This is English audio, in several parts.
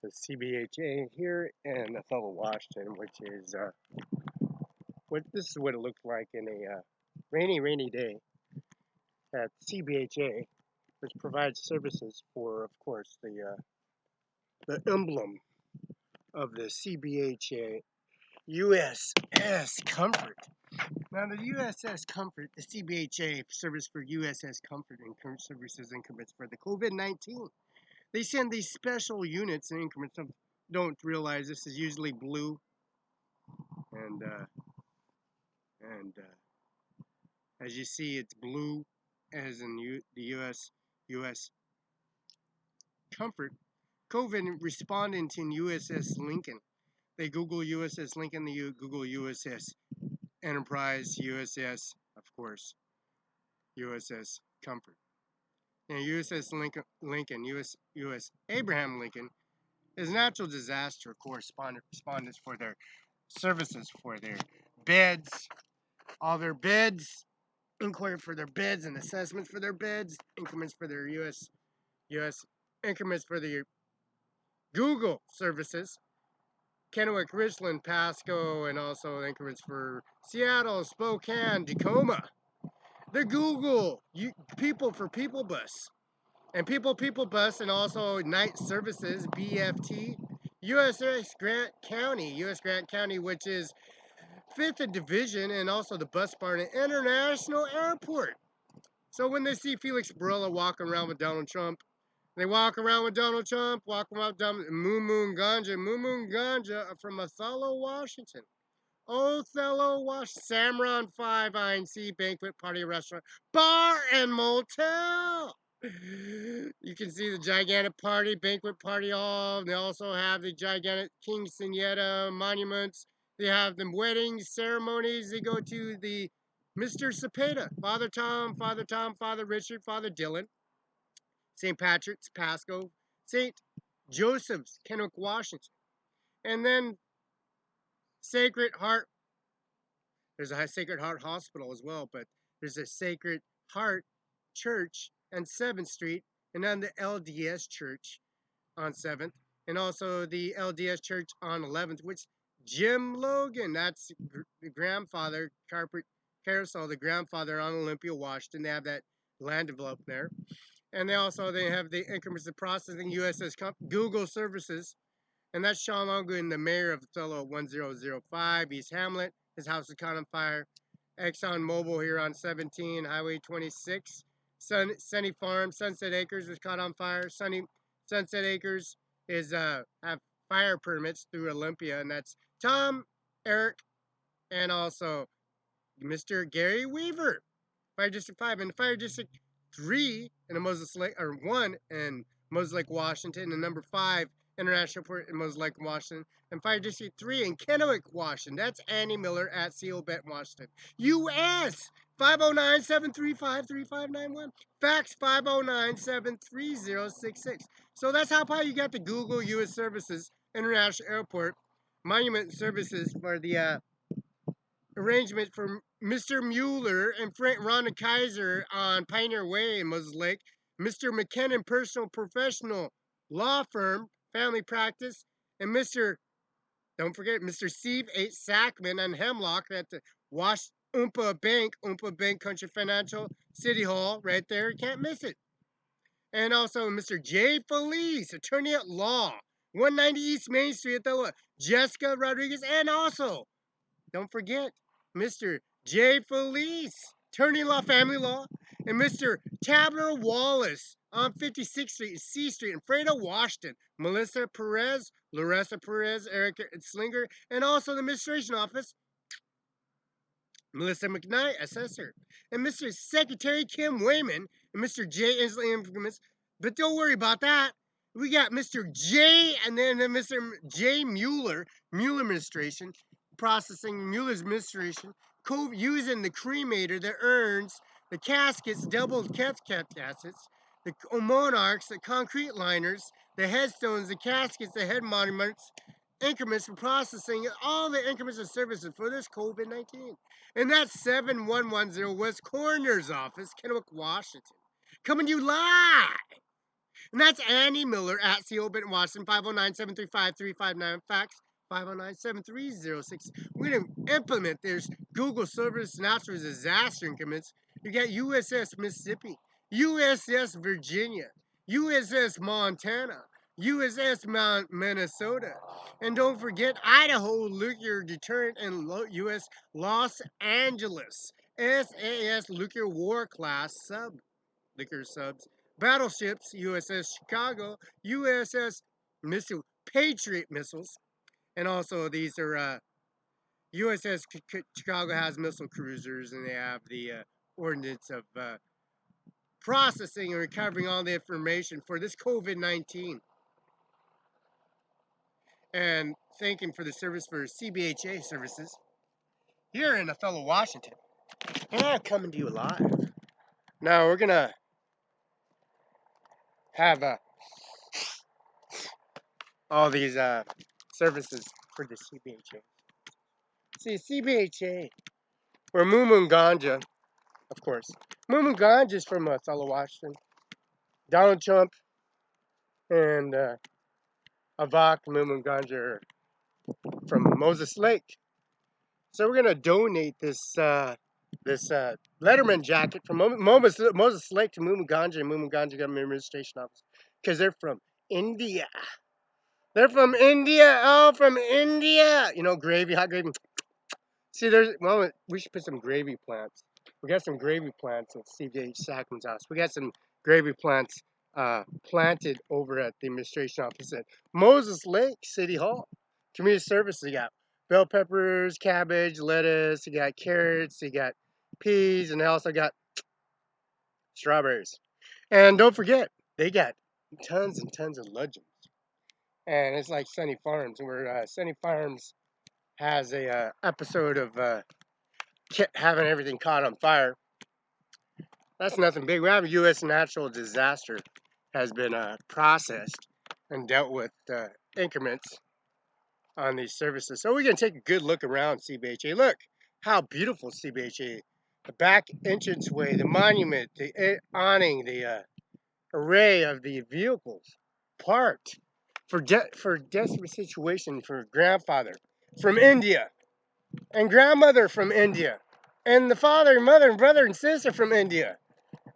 the CBHA here in Othello, Washington, which is this is what it looked like in a rainy day at CBHA, which provides services for, of course, the emblem of the CBHA USS Comfort. Now, the USS Comfort, the CBHA service for USS Comfort and current services increments for the COVID-19. They send these special units and increments. Some don't realize this is usually blue, and as you see, it's blue, as in the U.S. Comfort. COVID responding to USS Lincoln. They Google USS Lincoln. They Google USS Enterprise, USS, of course, USS Comfort. And USS Lincoln, US Abraham Lincoln, is natural disaster correspondents for their services for their beds, all their beds, inquiry for their beds and assessments for their beds, increments for their US increments for the Google services, Kennewick, Richland, Pasco, and also increments for Seattle, Spokane, Tacoma. The Google People for People Bus. And People Bus, and also night services, BFT, U.S. Grant County, which is 5th Division, and also the bus barn at International Airport. So when they see Felix Barela walking around with Donald Trump, they walk around with Donald Trump, walk around with Moo Ganja from Othello, Washington. Othello, Washington, Cimaron 5 INC Banquet Party Restaurant, Bar and Motel. You can see the gigantic banquet party hall. They also have the gigantic quinceañera monuments. They have the wedding ceremonies. They go to the Mr. Cepeda, Father Tom, Father Richard, Father Dylan, St. Patrick's, Pasco, St. Joseph's, Kennewick, Washington. And then Sacred Heart. There's a Sacred Heart Hospital as well, but there's a Sacred Heart Church on 7th Street, and then the LDS Church on 7th, and also the LDS Church on 11th, which Jim Logan, that's the grandfather, Carpet Carousel, the grandfather on Olympia, Washington. They have that land developed there. And they have the increments of processing USS Google services, and that's Sean Logan, the mayor of Othello, 1005 East Hamlet. His house is caught on fire. Exxon Mobil here on 17, Highway 26. Sunny Farm, Sunset Acres was caught on fire. Sunset Acres is have fire permits through Olympia, and that's Tom, Eric, and also Mr. Gary Weaver. Fire District 5 and Fire District 3 in Moses Lake, or 1 in Moses Lake, Washington, and number 5 International Airport in Moses Lake, Washington, and Fire District 3 in Kennewick, Washington. That's Annie Miller at CO Benton, Washington. U.S. 509-735-3591. Fax 509-730-66. So that's how you got the Google U.S. Services International Airport Monument Services for the arrangement for Mr. Mueller and Frank Rhonda Kaiser on Pioneer Way in Moses Lake. Mr. McKinnon Personal Professional Law Firm, Family Practice, and don't forget, Mr. Steve H. Sackman on Hemlock at the Oompa Bank Country Financial City Hall, right there. You can't miss it. And also Mr. J. Felice, Attorney at Law, 190 East Main Street, Othello. Jessica Rodriguez, and also, don't forget, Mr. J. Felice, Attorney Law, Family Law, and Mr. Tabler Wallace on 56th Street, C Street in Freda, Washington. Melissa Perez, Larissa Perez, Erica Slinger, and also the Administration Office, Melissa McKnight, Assessor, and Mr. Secretary Kim Wayman, and Mr. J. Inslee Infamous. But don't worry about that. We got Mr. J. and then Mr. J. Mueller Administration, processing Mueller's Administration, using the cremator that earns the caskets, double caskets, the monarchs, the concrete liners, the headstones, the caskets, the head monuments, increments for processing, all the increments of services for this COVID-19. And that's 7110 West Coroner's Office, Kennewick, Washington. Coming to you live And that's Annie Miller at CO Benton Washington, 509-735-359, fax 509-730-6. We're going to implement this Google Service Natural Disaster Increments. You got USS Mississippi, USS Virginia, USS Montana, USS Minnesota, and don't forget Idaho Nuclear Deterrent and US Los Angeles SAS Nuclear War Class Nuclear subs, battleships, USS Chicago, USS Missile Patriot missiles, and also these are USS Chicago has missile cruisers, and they have the ordinance of processing and recovering all the information for this COVID-19. And thanking for the service for CBHA services here in Othello, Washington. And I'm coming to you live. Now we're gonna have all these services for the CBHA. See, CBHA, or Mumu Ganja, of course. Mumu Ganja is from Othello, Washington. Donald Trump and Avak Mumu Ganja are from Moses Lake. So we're gonna donate this Letterman jacket from Moses Lake to Mumu Ganja and Mumu Ganja Government Administration Office, because they're from India. They're from India. Oh, from India. You know, gravy, hot gravy. See, well, we should put some gravy plants. We got some gravy plants at CJ Sackman's house. We got some gravy plants planted over at the administration office at Moses Lake City Hall. Community services, you got bell peppers, cabbage, lettuce, you got carrots, you got peas, and they also got strawberries. And don't forget, they got tons and tons of legends. And it's like Sunny Farms, where Sunny Farms has a episode of having everything caught on fire. That's nothing big. We have a U.S. natural disaster has been processed and dealt with increments on these services. So we're going to take a good look around CBHA. Look how beautiful CBHA, the back entranceway, the monument, the awning, the array of the vehicles parked for desperate situation for grandfather from India and grandmother from India and the father, mother, and brother and sister from India.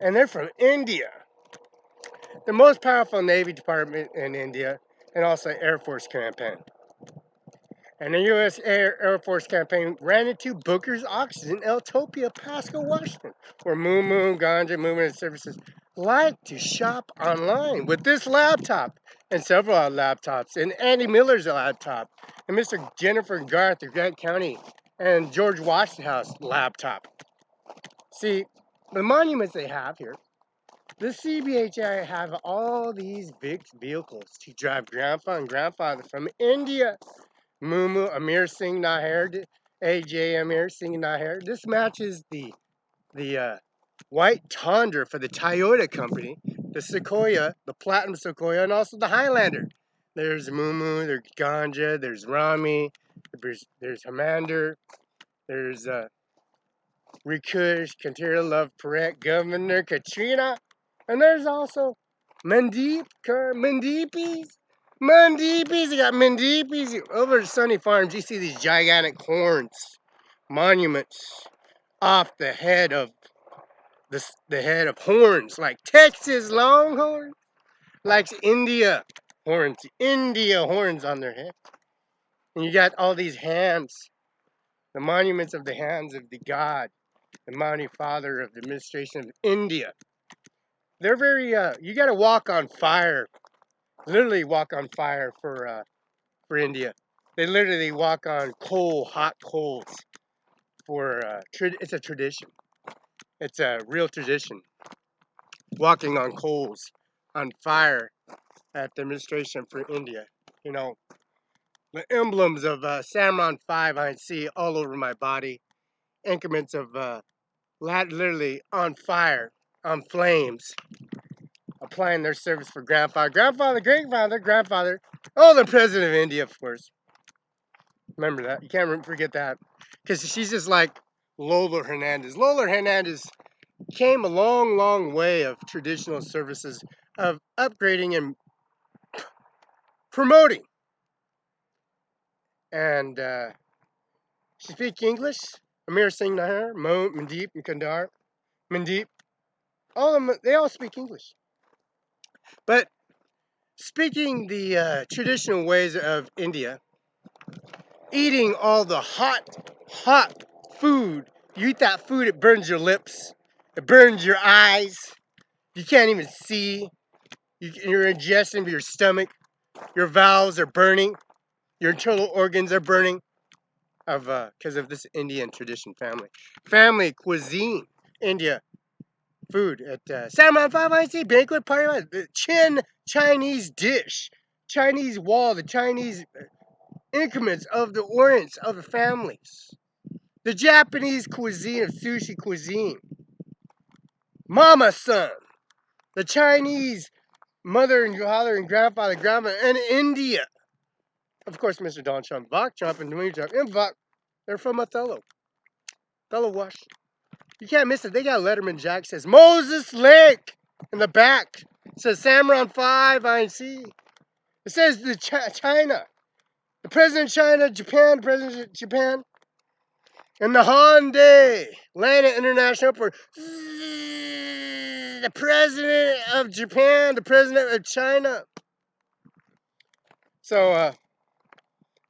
And they're from India. The most powerful Navy department in India, and also Air Force campaign. And the U.S. Air Force campaign ran into Booker's Auction in Eltopia, Pasco, Washington, where Mumu Ganja Movement Services like to shop online with this laptop and several other laptops, and Andy Miller's laptop, and Mr. Jennifer Garth, the Grant County and George Washington House laptop. See, the monuments they have here, the CBHI have all these big vehicles to drive grandpa and grandfather from India. Mumu Ajmer Singh Nijjar, AJ Ajmer Singh Nijjar. This matches the white Tundra for the Toyota company, the Sequoia, the Platinum Sequoia, and also the Highlander. There's Mumu, there's Ganja, there's Rami, there's Hamander, there's Rikush, Kantira Love Paret, Governor Katrina, and there's also Mandipis. You got Mandipis. Over at Sunny Farms, you see these gigantic horns, monuments off the head of the head of horns, like Texas Longhorn, like India horns on their head. And you got all these hands, the monuments of the hands of the God, the Mighty Father of the administration of India. They're very, you got to walk on fire, literally walk on fire for India. They literally walk on hot coals for, it's a tradition. It's a real tradition. Walking on coals, on fire at the administration for India. You know, the emblems of Cimaron 5 I see all over my body. Increments of literally on fire, on flames, applying their service for grandfather, great-grandfather. Oh, the president of India, of course. Remember that. You can't forget that. Because she's just like Lola Hernandez. Lola Hernandez came a long, long way of traditional services of upgrading and promoting. And she speaks English. Ajmer Singh Nijjar, Mandeep, and Kandar. Mandeep. All of them, they all speak English. But speaking the traditional ways of India, eating all the hot food. You eat that food, it burns your lips. It burns your eyes. You can't even see. You're ingesting your stomach. Your valves are burning. Your internal organs are burning because of this Indian tradition family cuisine. India food at Cimaron 5IC banquet party. The Chinese dish, Chinese wall, the Chinese increments of the Orients of the families. The Japanese cuisine of sushi cuisine. Mama son. The Chinese mother and father and grandfather, grandma, and India. Of course, Mr. Donald Trump, Trump, and Dwayne Trump, and they're from Othello. Othello, Washington. You can't miss it. They got Letterman Jack says Moses Lake in the back. It says Cimaron 5 INC. It says the China. The president of China, Japan, president of Japan, and the Hyundai Atlanta International Airport. The president of Japan, the president of China. So,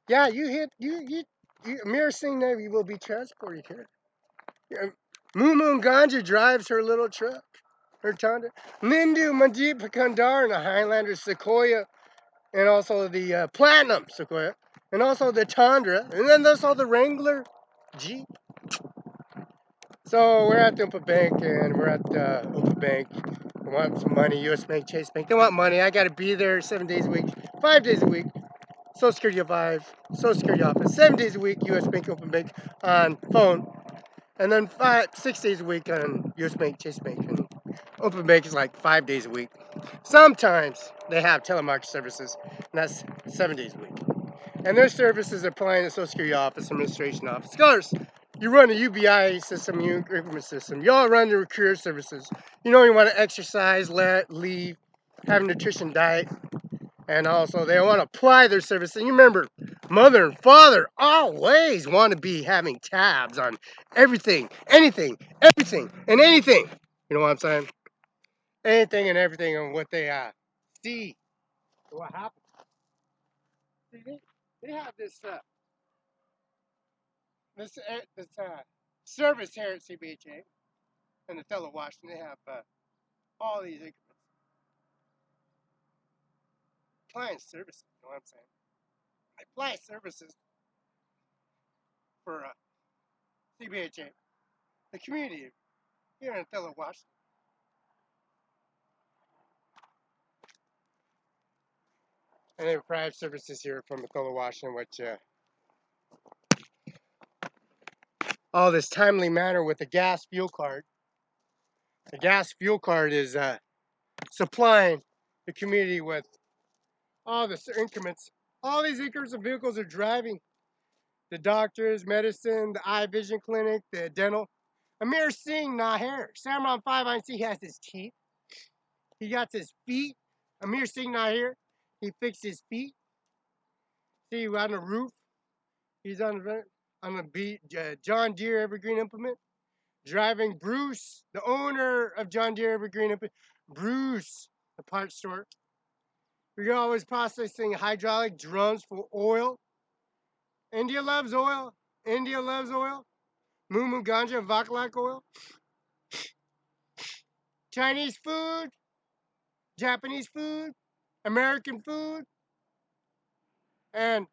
yeah, you Ajmer Singh Nijjar will be transported here. Mumu Ganja drives her little truck, her Tundra. Lindu Mandeep Kandar and the Highlander Sequoia, and also the Platinum Sequoia, and also the Tundra, and then there's all the Wrangler Jeep. So we're at the Oompa Bank, and we're at the Oompa Bank. They want some money, U.S. Bank, Chase Bank. They want money. I got to be there 7 days a week, 5 days a week. Social Security 5, Social Security office, 7 days a week, U.S. Bank, Open Bank on phone, and then 6 days a week on U.S. Bank, Chase Bank, and Open Bank is like 5 days a week. Sometimes they have telemarketing services, and that's 7 days a week. And their services are applying the Social Security office, administration office. Of course, you run a UBI system, increment system. You all run your career services. You know you want to exercise, leave, have nutrition, diet. And also, they want to apply their service. And you remember, mother and father always want to be having tabs on everything, anything, everything, and anything. You know what I'm saying? Anything and everything on what they see. What happens. See, they have this service here at CBHA and Othello, Washington. They have all these increments. Client services, you know what I'm saying? I apply services for CBHA, the community here in Othello, Washington. And they provide services here from Othello, Washington, which all this timely manner with the gas fuel card. The gas fuel card is supplying the community with all the increments. All these increments of vehicles are driving. The doctors, medicine, the eye vision clinic, the dental. Ajmer Singh Nijjar, Cimaron 5 INC has his teeth. He got his feet. Ajmer Singh Nijjar, he fixed his feet. See, on the roof. He's on the John Deere Evergreen Implement. Driving Bruce, the owner of John Deere Evergreen Implement. Bruce, the parts store. We're always processing hydraulic drums for oil. India loves oil. India loves oil. Mumu Ganja Vaklak oil. Chinese food. Japanese food. American food. And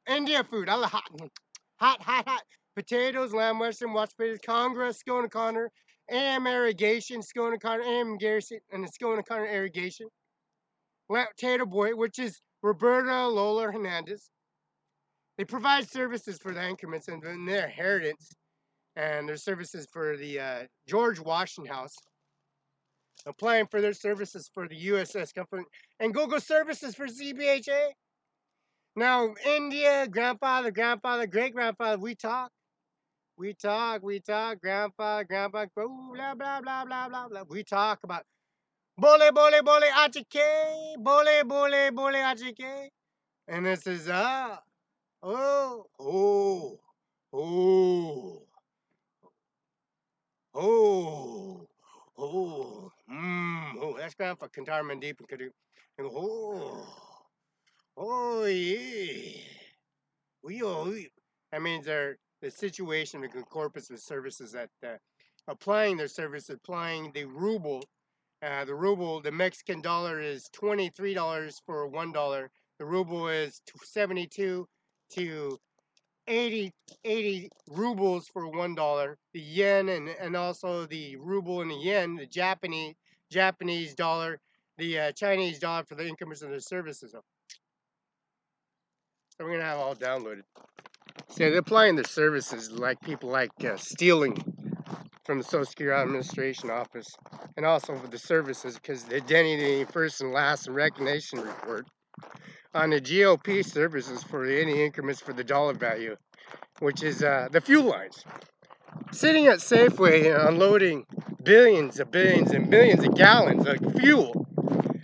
India food. I love hot. Potatoes, lamb western, watch potatoes, Congress, Scone Connor, AM irrigation, Scone Connor, AM Garrison, and the Scone Connor irrigation. Tater Boy, which is Roberta Lola Hernandez. They provide services for the increments and their inheritance, and their services for the George Washington House. Applying for their services for the USS Comfort and Google services for CBHA. Now, India, grandfather, great-grandfather, we talk, grandpa, blah, blah, blah, blah, blah. We talk about Bole, bole, bole, achike. Bole, bole, bole, achike. And this is, oh, oh, oh, oh, oh, that's ground for Kantarman deep and Kadu. Oh, yeah. That means the situation, the corpus of services that applying their service, applying the ruble. The Mexican dollar is $23 for $1. The ruble is 72 to 80 rubles for $1. The yen and also the ruble and the yen, the Japanese dollar, the Chinese dollar for the incomes and the services. So we're gonna have it all downloaded. See, they're applying their services like people like stealing from the Social Security Administration office, and also for the services because the identity, first and last, and recognition report on the GOP services for any increments for the dollar value, which is the fuel lines. Sitting at Safeway and unloading billions and billions of gallons of fuel.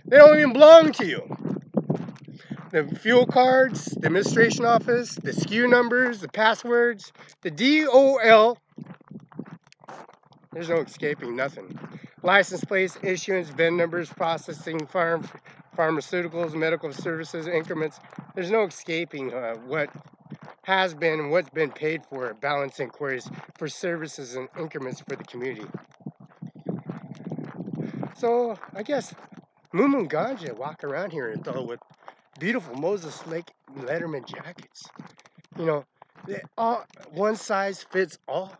They don't even belong to you. The fuel cards, the administration office, the SKU numbers, the passwords, the DOL. There's no escaping nothing. License plates, issuance, VIN numbers, processing, pharmaceuticals, medical services, increments. There's no escaping what has been and what's been paid for at balance inquiries for services and increments for the community. So I guess Moo Ganja walk around here and throw with beautiful Moses Lake Letterman jackets. You know, one size fits all.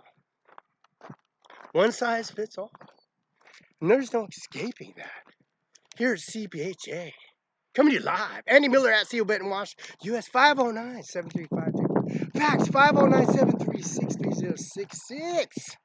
One size fits all. And there's no escaping that. Here at CBHA, coming to you live. Andy Miller at CO Benton Wash, US 509-7352. Fax 509-736-3066.